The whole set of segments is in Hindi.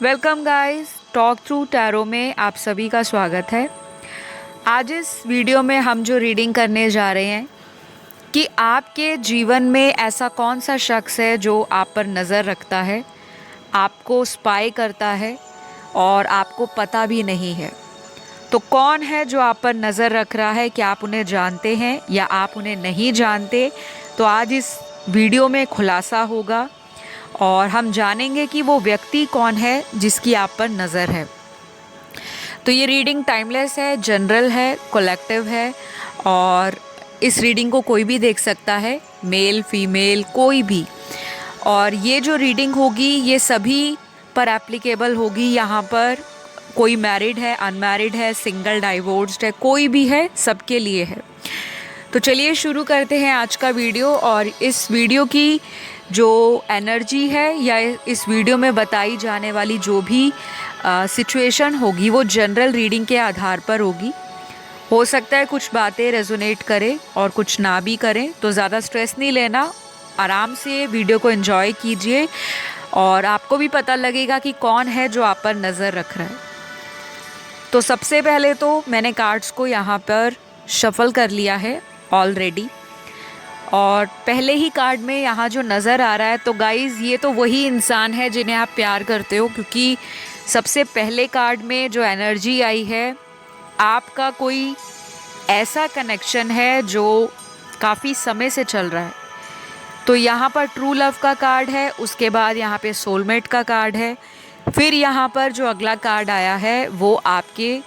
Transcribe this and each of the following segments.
Welcome guys, talk through tarot में आप सभी का स्वागत है। आज इस वीडियो में हम जो रीडिंग करने जा रहे हैं कि आपके जीवन में ऐसा कौन सा शख्स है जो आप पर नज़र रखता है, आपको स्पाई करता है और आपको पता भी नहीं है। तो कौन है जो आप पर नज़र रख रहा है? क्या आप उन्हें जानते हैं या आप उन्हें नहीं जानते? तो आज इस वीडियो में खुलासा होगा और हम जानेंगे कि वो व्यक्ति कौन है जिसकी आप पर नज़र है। तो ये रीडिंग टाइमलेस है, जनरल है, कलेक्टिव है और इस रीडिंग को कोई भी देख सकता है, मेल फीमेल कोई भी। और ये जो रीडिंग होगी ये सभी पर एप्लीकेबल होगी। यहाँ पर कोई मैरिड है, अनमैरिड है, सिंगल, डाइवोर्स्ड है, कोई भी है, सबके लिए है। तो चलिए शुरू करते हैं आज का वीडियो। और इस वीडियो की जो एनर्जी है या इस वीडियो में बताई जाने वाली जो भी सिचुएशन होगी वो जनरल रीडिंग के आधार पर होगी। हो सकता है कुछ बातें रेजोनेट करें और कुछ ना भी करें, तो ज़्यादा स्ट्रेस नहीं लेना, आराम से वीडियो को एंजॉय कीजिए और आपको भी पता लगेगा कि कौन है जो आप पर नज़र रख रहा है। तो सबसे पहले तो मैंने कार्ड्स को यहाँ पर शफल कर लिया है ऑलरेडी और पहले ही कार्ड में यहाँ जो नज़र आ रहा है, तो गाइज़ ये तो वही इंसान है जिन्हें आप प्यार करते हो, क्योंकि सबसे पहले कार्ड में जो एनर्जी आई है, आपका कोई ऐसा कनेक्शन है जो काफ़ी समय से चल रहा है। तो यहाँ पर ट्रू लव का कार्ड है, उसके बाद यहाँ पे सोलमेट का कार्ड है, फिर यहाँ पर जो अगला कार्ड आया है वो आपके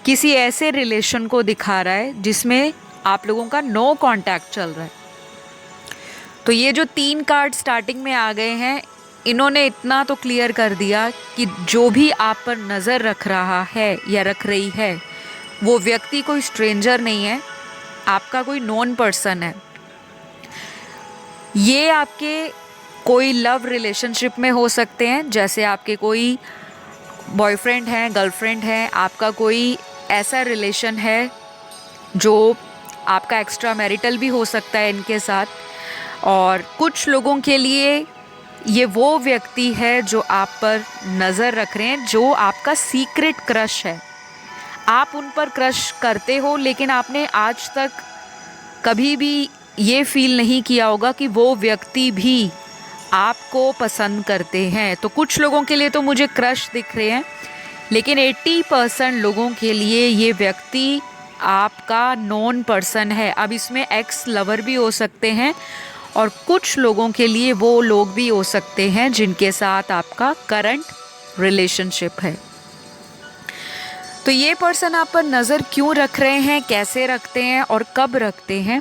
किसी ऐसे रिलेशन को दिखा रहा है जिसमें आप लोगों का नो कांटेक्ट चल रहा है। तो ये जो 3 कार्ड स्टार्टिंग में आ गए हैं, इन्होंने इतना तो क्लियर कर दिया कि जो भी आप पर नज़र रख रहा है या रख रही है, वो व्यक्ति कोई स्ट्रेंजर नहीं है, आपका कोई नोन पर्सन है। ये आपके कोई लव रिलेशनशिप में हो सकते हैं, जैसे आपके कोई बॉयफ्रेंड हैं, गर्लफ्रेंड हैं, आपका कोई ऐसा रिलेशन है जो आपका एक्स्ट्रा मैरिटल भी हो सकता है इनके साथ। और कुछ लोगों के लिए ये वो व्यक्ति है जो आप पर नज़र रख रहे हैं, जो आपका सीक्रेट क्रश है। आप उन पर क्रश करते हो, लेकिन आपने आज तक कभी भी ये फील नहीं किया होगा कि वो व्यक्ति भी आपको पसंद करते हैं। तो कुछ लोगों के लिए तो मुझे क्रश दिख रहे हैं, लेकिन 80% लोगों के लिए ये व्यक्ति आपका नोन पर्सन है। अब इसमें एक्स लवर भी हो सकते हैं और कुछ लोगों के लिए वो लोग भी हो सकते हैं जिनके साथ आपका करंट रिलेशनशिप है। तो ये पर्सन आप पर नज़र क्यों रख रहे हैं, कैसे रखते हैं और कब रखते हैं?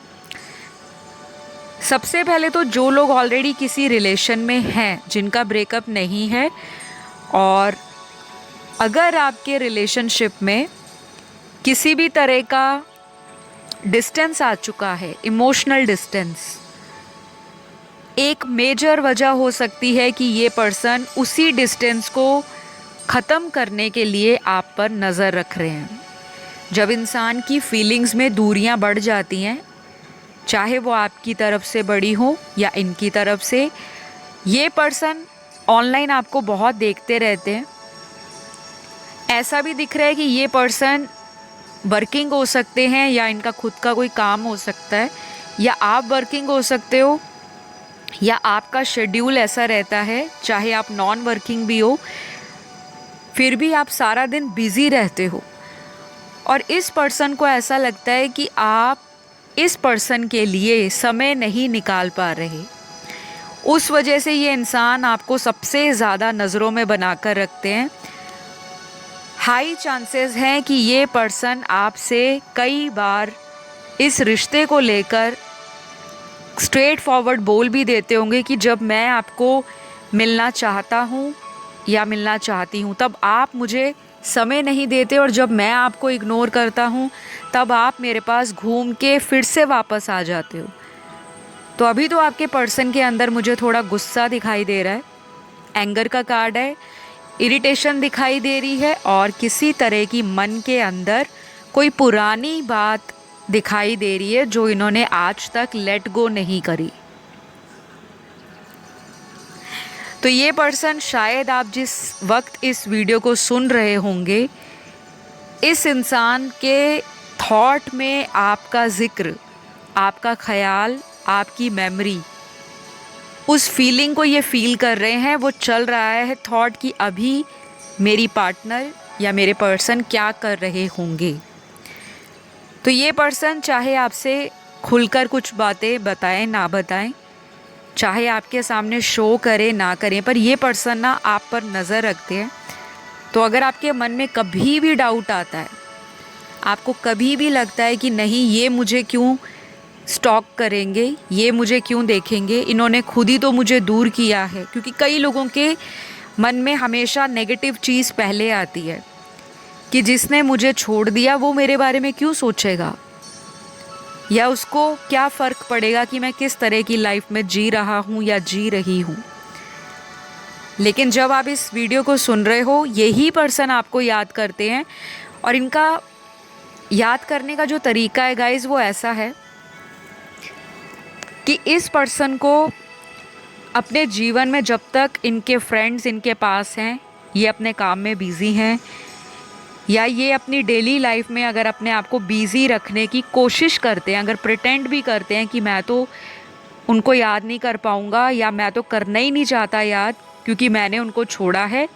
सबसे पहले तो जो लोग ऑलरेडी किसी रिलेशन में हैं, जिनका ब्रेकअप नहीं है, और अगर आपके रिलेशनशिप में किसी भी तरह का डिस्टेंस आ चुका है, इमोशनल डिस्टेंस, एक मेजर वजह हो सकती है कि ये पर्सन उसी डिस्टेंस को ख़त्म करने के लिए आप पर नज़र रख रहे हैं। जब इंसान की फीलिंग्स में दूरियां बढ़ जाती हैं, चाहे वो आपकी तरफ से बड़ी हो या इनकी तरफ से, ये पर्सन ऑनलाइन आपको बहुत देखते रहते हैं। ऐसा भी दिख रहा है कि ये पर्सन वर्किंग हो सकते हैं या इनका खुद का कोई काम हो सकता है, या आप वर्किंग हो सकते हो, या आपका शेड्यूल ऐसा रहता है, चाहे आप नॉन वर्किंग भी हो, फिर भी आप सारा दिन बिज़ी रहते हो। और इस पर्सन को ऐसा लगता है कि आप इस पर्सन के लिए समय नहीं निकाल पा रहे। उस वजह से ये इंसान आपको सबसे ज़्यादा नज़रों में बनाकर रखते हैं। हाई चांसेस हैं कि ये पर्सन आपसे कई बार इस रिश्ते को लेकर स्ट्रेट फॉरवर्ड बोल भी देते होंगे कि जब मैं आपको मिलना चाहता हूँ या मिलना चाहती हूँ तब आप मुझे समय नहीं देते, और जब मैं आपको इग्नोर करता हूँ तब आप मेरे पास घूम के फिर से वापस आ जाते हो। तो अभी तो आपके पर्सन के अंदर मुझे थोड़ा गुस्सा दिखाई दे रहा है, एंगर का कार्ड है, इरिटेशन दिखाई दे रही है, और किसी तरह की मन के अंदर कोई पुरानी बात दिखाई दे रही है जो इन्होंने आज तक लेट गो नहीं करी। तो ये पर्सन शायद आप जिस वक्त इस वीडियो को सुन रहे होंगे, इस इंसान के थॉट में आपका ज़िक्र, आपका ख्याल, आपकी मेमोरी, उस फीलिंग को ये फील कर रहे हैं, वो चल रहा है थॉट कि अभी मेरी पार्टनर या मेरे पर्सन क्या कर रहे होंगे। तो ये पर्सन चाहे आपसे खुलकर कुछ बातें बताएं ना बताएं, चाहे आपके सामने शो करें ना करें, पर ये पर्सन ना आप पर नज़र रखते हैं। तो अगर आपके मन में कभी भी डाउट आता है, आपको कभी भी लगता है कि नहीं ये मुझे क्यों स्टॉक करेंगे, ये मुझे क्यों देखेंगे, इन्होंने खुद ही तो मुझे दूर किया है, क्योंकि कई लोगों के मन में हमेशा नेगेटिव चीज़ पहले आती है कि जिसने मुझे छोड़ दिया वो मेरे बारे में क्यों सोचेगा, या उसको क्या फ़र्क पड़ेगा कि मैं किस तरह की लाइफ में जी रहा हूँ या जी रही हूँ। लेकिन जब आप इस वीडियो को सुन रहे हो, यही पर्सन आपको याद करते हैं, और इनका याद करने का जो तरीका है गाइज़, वो ऐसा है कि इस पर्सन को अपने जीवन में जब तक इनके फ्रेंड्स इनके पास हैं, ये अपने काम में बिज़ी हैं, या ये अपनी डेली लाइफ में अगर अपने आप को बिज़ी रखने की कोशिश करते हैं, अगर प्रिटेंड भी करते हैं कि मैं तो उनको याद नहीं कर पाऊँगा, या मैं तो करना ही नहीं चाहता याद क्योंकि मैंने उनको छोड़ा है,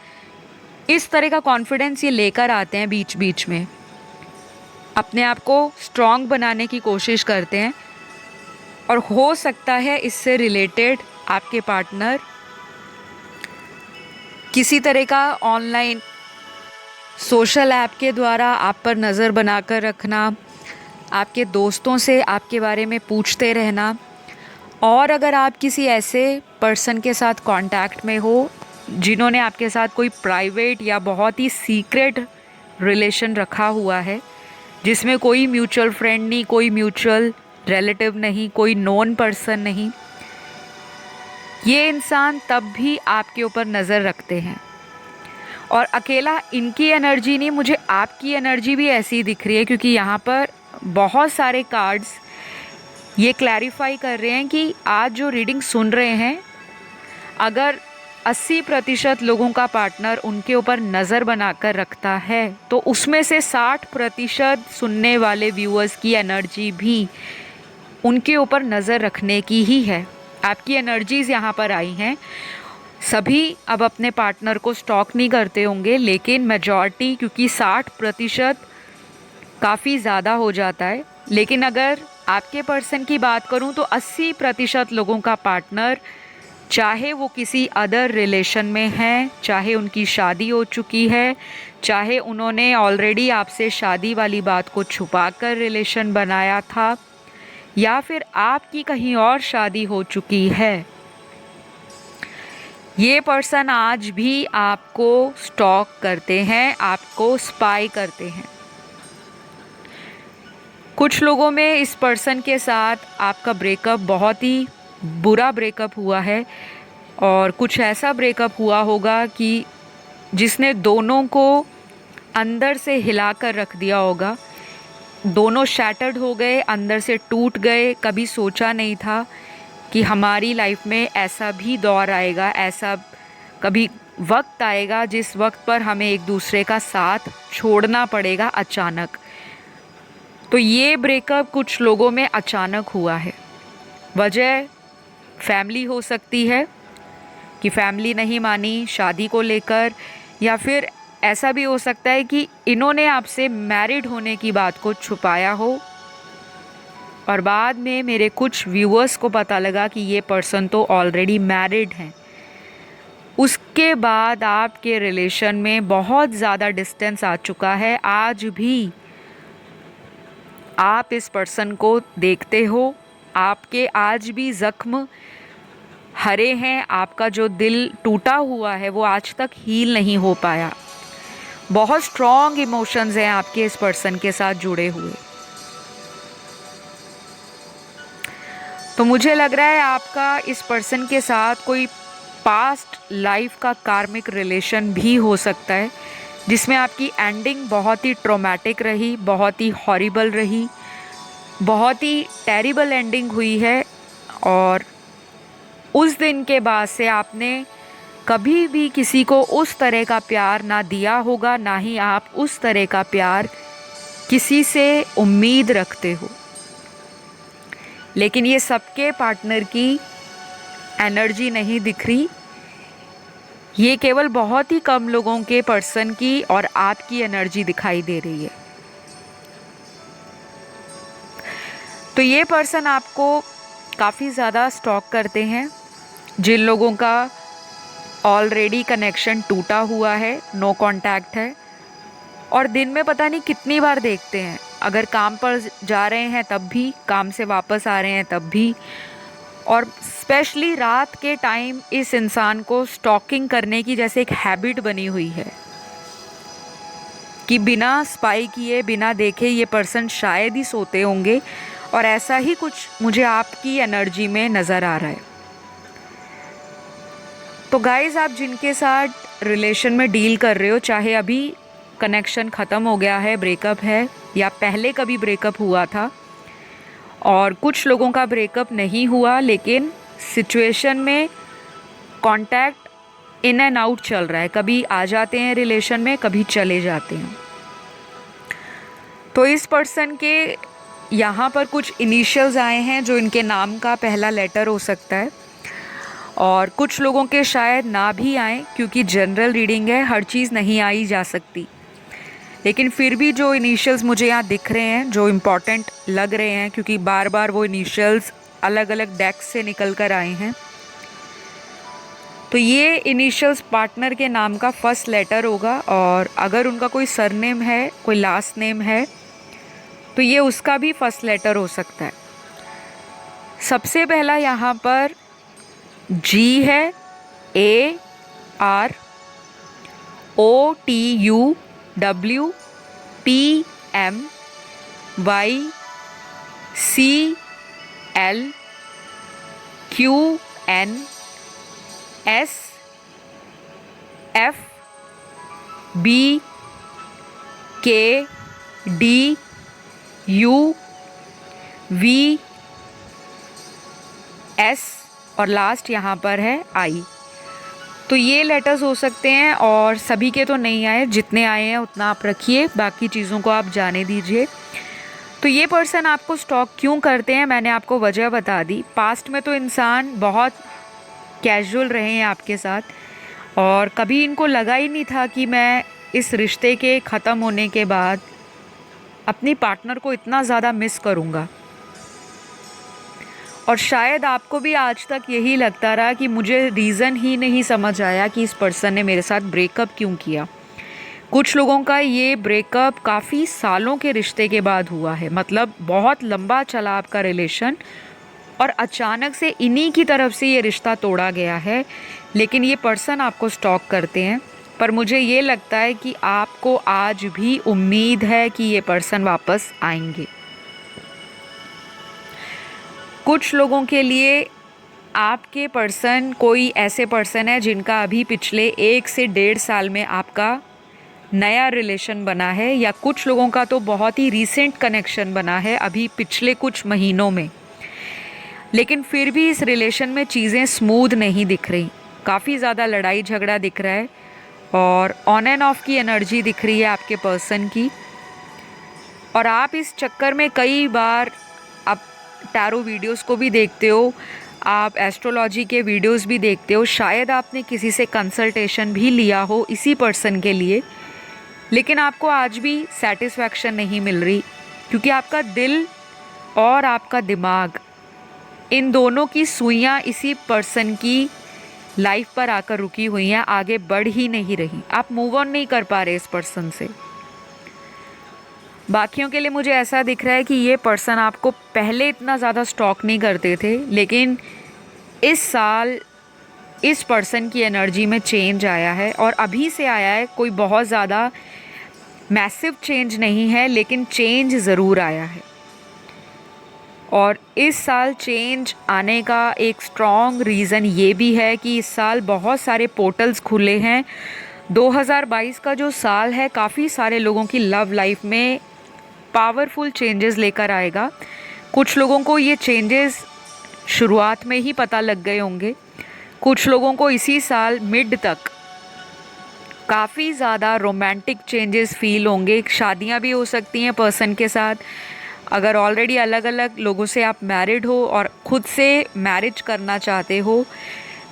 इस तरह का कॉन्फिडेंस ये लेकर आते हैं, बीच बीच में अपने आप को स्ट्रॉन्ग बनाने की कोशिश करते हैं। और हो सकता है इससे रिलेटेड आपके पार्टनर किसी तरह का ऑनलाइन सोशल ऐप के द्वारा आप पर नज़र बनाकर रखना, आपके दोस्तों से आपके बारे में पूछते रहना, और अगर आप किसी ऐसे पर्सन के साथ कांटेक्ट में हो जिन्होंने आपके साथ कोई प्राइवेट या बहुत ही सीक्रेट रिलेशन रखा हुआ है, जिसमें कोई म्यूचुअल फ्रेंड नहीं, कोई म्यूचुअल रिलेटिव नहीं, कोई नोन पर्सन नहीं, ये इंसान तब भी आपके ऊपर नज़र रखते हैं। और अकेला इनकी एनर्जी नहीं, मुझे आपकी एनर्जी भी ऐसी दिख रही है, क्योंकि यहाँ पर बहुत सारे कार्ड्स ये क्लैरिफाई कर रहे हैं कि आज जो रीडिंग सुन रहे हैं, अगर 80% लोगों का पार्टनर उनके ऊपर नज़र बनाकर रखता है, तो उसमें से 60% सुनने वाले व्यूअर्स की एनर्जी भी उनके ऊपर नज़र रखने की ही है। आपकी एनर्जीज़ यहाँ पर आई हैं। सभी अब अपने पार्टनर को स्टॉक नहीं करते होंगे, लेकिन मेजॉरिटी, क्योंकि 60% काफ़ी ज़्यादा हो जाता है, लेकिन अगर आपके पर्सन की बात करूँ तो 80% लोगों का पार्टनर, चाहे वो किसी अदर रिलेशन में हैं, चाहे उनकी शादी हो चुकी है, चाहे उन्होंने ऑलरेडी आपसे शादी वाली बात को छुपाकर रिलेशन बनाया था, या फिर आपकी कहीं और शादी हो चुकी है, ये पर्सन आज भी आपको स्टॉक करते हैं, आपको स्पाई करते हैं। कुछ लोगों में इस पर्सन के साथ आपका ब्रेकअप बहुत ही बुरा ब्रेकअप हुआ है, और कुछ ऐसा ब्रेकअप हुआ होगा कि जिसने दोनों को अंदर से हिला कर रख दिया होगा। दोनों शैटर्ड हो गए, अंदर से टूट गए। कभी सोचा नहीं था कि हमारी लाइफ में ऐसा भी दौर आएगा, ऐसा कभी वक्त आएगा जिस वक्त पर हमें एक दूसरे का साथ छोड़ना पड़ेगा अचानक। तो ये ब्रेकअप कुछ लोगों में अचानक हुआ है। वजह फैमिली हो सकती है कि फैमिली नहीं मानी शादी को लेकर, या फिर ऐसा भी हो सकता है कि इन्होंने आपसे मैरिड होने की बात को छुपाया हो, और बाद में मेरे कुछ व्यूअर्स को पता लगा कि ये पर्सन तो ऑलरेडी मैरिड हैं। उसके बाद आपके रिलेशन में बहुत ज़्यादा डिस्टेंस आ चुका है। आज भी आप इस पर्सन को देखते हो, आपके आज भी ज़ख्म हरे हैं, आपका जो दिल टूटा हुआ है वो आज तक हील नहीं हो पाया। बहुत स्ट्रॉन्ग इमोशंस हैं आपके इस पर्सन के साथ जुड़े हुए। तो मुझे लग रहा है आपका इस पर्सन के साथ कोई पास्ट लाइफ का कार्मिक रिलेशन भी हो सकता है, जिसमें आपकी एंडिंग बहुत ही ट्रॉमेटिक रही, बहुत ही हॉरिबल रही, बहुत ही टेरिबल एंडिंग हुई है। और उस दिन के बाद से आपने कभी भी किसी को उस तरह का प्यार ना दिया होगा, ना ही आप उस तरह का प्यार किसी से उम्मीद रखते हो। लेकिन ये सबके पार्टनर की एनर्जी नहीं दिख रही, ये केवल बहुत ही कम लोगों के पर्सन की और आपकी एनर्जी दिखाई दे रही है। तो ये पर्सन आपको काफ़ी ज़्यादा स्टॉक करते हैं। जिन लोगों का ऑलरेडी कनेक्शन टूटा हुआ है, नो कांटेक्ट है, और दिन में पता नहीं कितनी बार देखते हैं। अगर काम पर जा रहे हैं तब भी, काम से वापस आ रहे हैं तब भी, और स्पेशली रात के टाइम इस इंसान को स्टॉकिंग करने की जैसे एक हैबिट बनी हुई है कि बिना स्पाई किए, बिना देखे ये पर्सन शायद ही सोते होंगे, और ऐसा ही कुछ मुझे आपकी एनर्जी में नज़र आ रहा है। तो गाइज़, आप जिनके साथ रिलेशन में डील कर रहे हो, चाहे अभी कनेक्शन ख़त्म हो गया है, ब्रेकअप है, या पहले कभी ब्रेकअप हुआ था, और कुछ लोगों का ब्रेकअप नहीं हुआ लेकिन सिचुएशन में कांटेक्ट इन एंड आउट चल रहा है, कभी आ जाते हैं रिलेशन में, कभी चले जाते हैं। तो इस पर्सन के यहाँ पर कुछ इनिशियल्स आए हैं जो इनके नाम का पहला लेटर हो सकता है, और कुछ लोगों के शायद ना भी आए, क्योंकि जनरल रीडिंग है, हर चीज़ नहीं आई जा सकती। लेकिन फिर भी जो इनिशियल्स मुझे यहाँ दिख रहे हैं, जो इम्पॉर्टेंट लग रहे हैं, क्योंकि बार बार वो इनिशियल्स अलग अलग डेक्स से निकल कर आए हैं, तो ये इनिशियल्स पार्टनर के नाम का फर्स्ट लेटर होगा। और अगर उनका कोई सरनेम है, कोई लास्ट नेम है, तो ये उसका भी फर्स्ट लेटर हो सकता है। सबसे पहला यहाँ पर जी है, ARWCL, और लास्ट यहाँ पर है आई। तो ये लेटर्स हो सकते हैं, और सभी के तो नहीं आए, जितने आए हैं उतना आप रखिए, बाकी चीज़ों को आप जाने दीजिए। तो ये पर्सन आपको स्टॉक क्यों करते हैं, मैंने आपको वजह बता दी। पास्ट में तो इंसान बहुत कैजुअल रहे हैं आपके साथ, और कभी इनको लगा ही नहीं था कि मैं इस रिश्ते के ख़त्म होने के बाद अपनी पार्टनर को इतना ज़्यादा मिस करूँगा। और शायद आपको भी आज तक यही लगता रहा कि मुझे रीज़न ही नहीं समझ आया कि इस पर्सन ने मेरे साथ ब्रेकअप क्यों किया। कुछ लोगों का ये ब्रेकअप काफ़ी सालों के रिश्ते के बाद हुआ है, मतलब बहुत लंबा चला आपका रिलेशन, और अचानक से इन्हीं की तरफ से ये रिश्ता तोड़ा गया है। लेकिन ये पर्सन आपको स्टॉक करते हैं, पर मुझे ये लगता है कि आपको आज भी उम्मीद है कि ये पर्सन वापस आएंगे। कुछ लोगों के लिए आपके पर्सन कोई ऐसे पर्सन है जिनका अभी पिछले 1 से 1.5 साल में आपका नया रिलेशन बना है, या कुछ लोगों का तो बहुत ही रीसेंट कनेक्शन बना है अभी पिछले कुछ महीनों में। लेकिन फिर भी इस रिलेशन में चीज़ें स्मूथ नहीं दिख रही, काफ़ी ज़्यादा लड़ाई झगड़ा दिख रहा है, और ऑन एंड ऑफ की एनर्जी दिख रही है आपके पर्सन की। और आप इस चक्कर में कई बार, आप टैरो वीडियोस को भी देखते हो, आप एस्ट्रोलॉजी के वीडियोस भी देखते हो, शायद आपने किसी से कंसल्टेशन भी लिया हो इसी पर्सन के लिए, लेकिन आपको आज भी सेटिस्फैक्शन नहीं मिल रही, क्योंकि आपका दिल और आपका दिमाग, इन दोनों की सुइयाँ इसी पर्सन की लाइफ पर आकर रुकी हुई हैं, आगे बढ़ ही नहीं रही। आप मूव ऑन नहीं कर पा रहे इस पर्सन से। बाकियों के लिए मुझे ऐसा दिख रहा है कि ये पर्सन आपको पहले इतना ज़्यादा स्टॉक नहीं करते थे, लेकिन इस साल इस पर्सन की एनर्जी में चेंज आया है, और अभी से आया है। कोई बहुत ज़्यादा मैसिव चेंज नहीं है, लेकिन चेंज ज़रूर आया है। और इस साल चेंज आने का एक स्ट्रॉन्ग रीज़न ये भी है कि इस साल बहुत सारे पोर्टल्स खुले हैं। 2022 का जो साल है, काफ़ी सारे लोगों की लव लाइफ में पावरफुल चेंजेस लेकर आएगा। कुछ लोगों को ये चेंजेस शुरुआत में ही पता लग गए होंगे, कुछ लोगों को इसी साल मिड तक काफ़ी ज़्यादा रोमांटिक चेंजेस फील होंगे। शादियां भी हो सकती हैं पर्सन के साथ। अगर ऑलरेडी अलग अलग लोगों से आप मैरिड हो और खुद से मैरिज करना चाहते हो,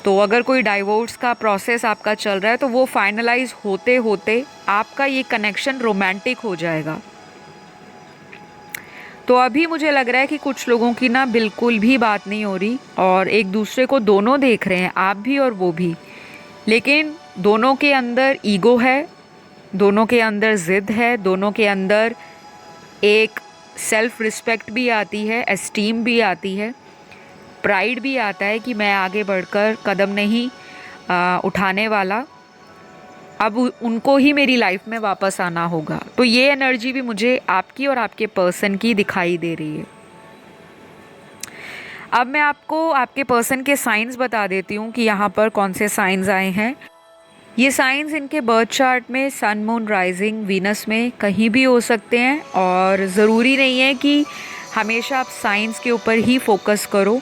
तो अगर कोई डाइवोर्स का प्रोसेस आपका चल रहा है तो वो फाइनलाइज होते होते आपका ये कनेक्शन रोमांटिक हो जाएगा। तो अभी मुझे लग रहा है कि कुछ लोगों की ना बिल्कुल भी बात नहीं हो रही और एक दूसरे को दोनों देख रहे हैं, आप भी और वो भी, लेकिन दोनों के अंदर ईगो है, दोनों के अंदर ज़िद है, दोनों के अंदर एक सेल्फ रिस्पेक्ट भी आती है, एस्टीम भी आती है, प्राइड भी आता है कि मैं आगे बढ़कर कदम नहीं उठाने वाला, अब उनको ही मेरी लाइफ में वापस आना होगा। तो ये एनर्जी भी मुझे आपकी और आपके पर्सन की दिखाई दे रही है। अब मैं आपको आपके पर्सन के साइंस बता देती हूँ कि यहाँ पर कौन से साइंस आए हैं। ये साइंस इनके बर्थ चार्ट में सन, मून, राइजिंग, वीनस में कहीं भी हो सकते हैं और ज़रूरी नहीं है कि हमेशा आप साइंस के ऊपर ही फोकस करो,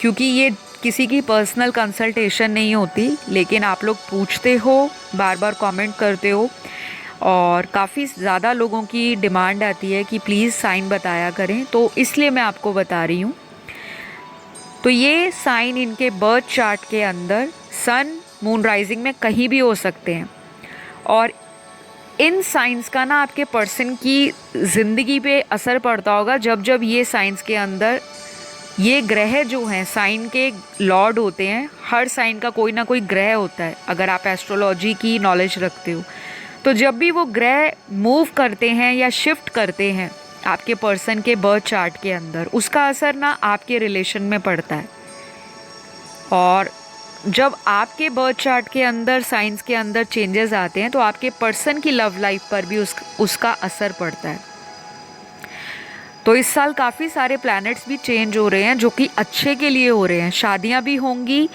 क्योंकि ये किसी की पर्सनल कंसल्टेशन नहीं होती। लेकिन आप लोग पूछते हो, बार बार कमेंट करते हो और काफ़ी ज़्यादा लोगों की डिमांड आती है कि प्लीज़ साइन बताया करें, तो इसलिए मैं आपको बता रही हूँ। तो ये साइन इनके बर्थ चार्ट के अंदर सन, मून, राइजिंग में कहीं भी हो सकते हैं और इन साइंस का ना आपके पर्सन की ज़िंदगी पे असर पड़ता होगा जब जब ये साइंस के अंदर ये ग्रह जो हैं, साइन के लॉर्ड होते हैं। हर साइन का कोई ना कोई ग्रह होता है, अगर आप एस्ट्रोलॉजी की नॉलेज रखते हो तो जब भी वो ग्रह मूव करते हैं या शिफ्ट करते हैं आपके पर्सन के बर्थ चार्ट के अंदर, उसका असर ना आपके रिलेशन में पड़ता है। और जब आपके बर्थ चार्ट के अंदर साइंस के अंदर चेंजेस आते हैं तो आपके पर्सन की लव लाइफ पर भी उसका असर पड़ता है। तो इस साल काफ़ी सारे प्लैनेट्स भी चेंज हो रहे हैं जो कि अच्छे के लिए हो रहे हैं। शादियां भी होंगी,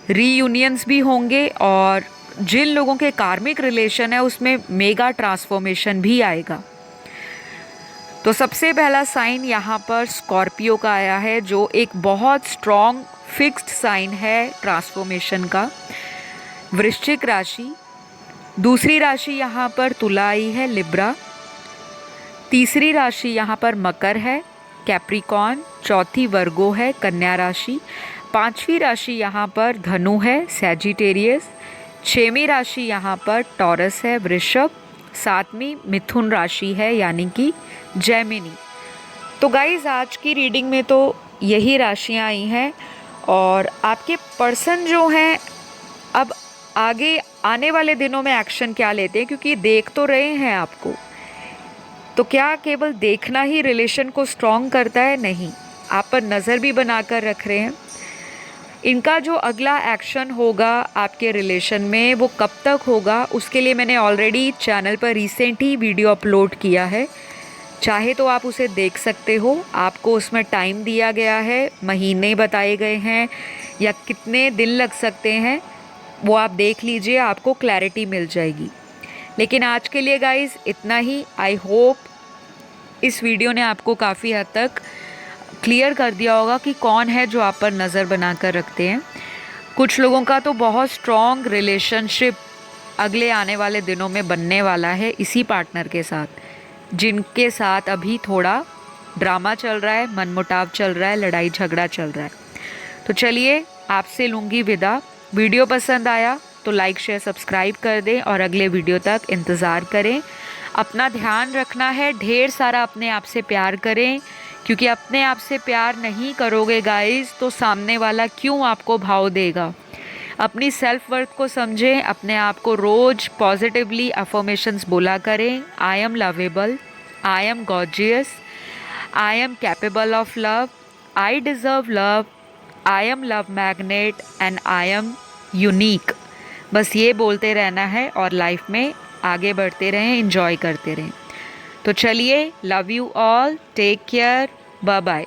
रीयूनियंस भी होंगे और जिन लोगों के कार्मिक रिलेशन है उसमें मेगा ट्रांसफॉर्मेशन भी आएगा। तो सबसे पहला साइन यहाँ पर स्कॉर्पियो का आया है, जो एक बहुत स्ट्रॉन्ग फिक्स्ड साइन है ट्रांसफॉर्मेशन का। वृश्चिक राशि, दूसरी राशि यहाँ पर तुला आई है, लिब्रा। तीसरी राशि यहाँ पर मकर है, कैप्रिकॉर्न। चौथी वर्गो है, कन्या राशि। पांचवी राशि यहाँ पर धनु है, सैजिटेरियस। छठवीं राशि यहाँ पर टॉरस है, वृषभ। सातवीं मिथुन राशि है यानी कि जेमिनी। तो गाइज आज की रीडिंग में तो यही राशियाँ आई हैं और आपके पर्सन जो हैं अब आगे आने वाले दिनों में एक्शन क्या लेते हैं, क्योंकि देख तो रहे हैं आपको। तो क्या केवल देखना ही रिलेशन को स्ट्रॉन्ग करता है? नहीं, आप पर नज़र भी बनाकर रख रहे हैं। इनका जो अगला एक्शन होगा आपके रिलेशन में वो कब तक होगा, उसके लिए मैंने ऑलरेडी चैनल पर रिसेंट ही वीडियो अपलोड किया है, चाहे तो आप उसे देख सकते हो। आपको उसमें टाइम दिया गया है, महीने बताए गए हैं या कितने दिन लग सकते हैं, वो आप देख लीजिए, आपको क्लैरिटी मिल जाएगी। लेकिन आज के लिए गाइस इतना ही। आई होप इस वीडियो ने आपको काफ़ी हद तक क्लियर कर दिया होगा कि कौन है जो आप पर नज़र बना कर रखते हैं। कुछ लोगों का तो बहुत स्ट्रॉन्ग रिलेशनशिप अगले आने वाले दिनों में बनने वाला है इसी पार्टनर के साथ, जिनके साथ अभी थोड़ा ड्रामा चल रहा है, मनमुटाव चल रहा है, लड़ाई झगड़ा चल रहा है। तो चलिए आपसे लूँगी विदा। वीडियो पसंद आया तो लाइक, शेयर, सब्सक्राइब कर दें और अगले वीडियो तक इंतज़ार करें। अपना ध्यान रखना है, ढेर सारा अपने आप से प्यार करें, क्योंकि अपने आप से प्यार नहीं करोगे गाइस तो सामने वाला क्यों आपको भाव देगा। अपनी सेल्फ वर्थ को समझें, अपने आप को रोज़ पॉजिटिवली अफर्मेशंस बोला करें। I am lovable, I am gorgeous, I am capable of love, I deserve love, I am love magnet and I am unique. बस ये बोलते रहना है और लाइफ में आगे बढ़ते रहें, एंजॉय करते रहें। तो चलिए, love you all, take care, bye bye.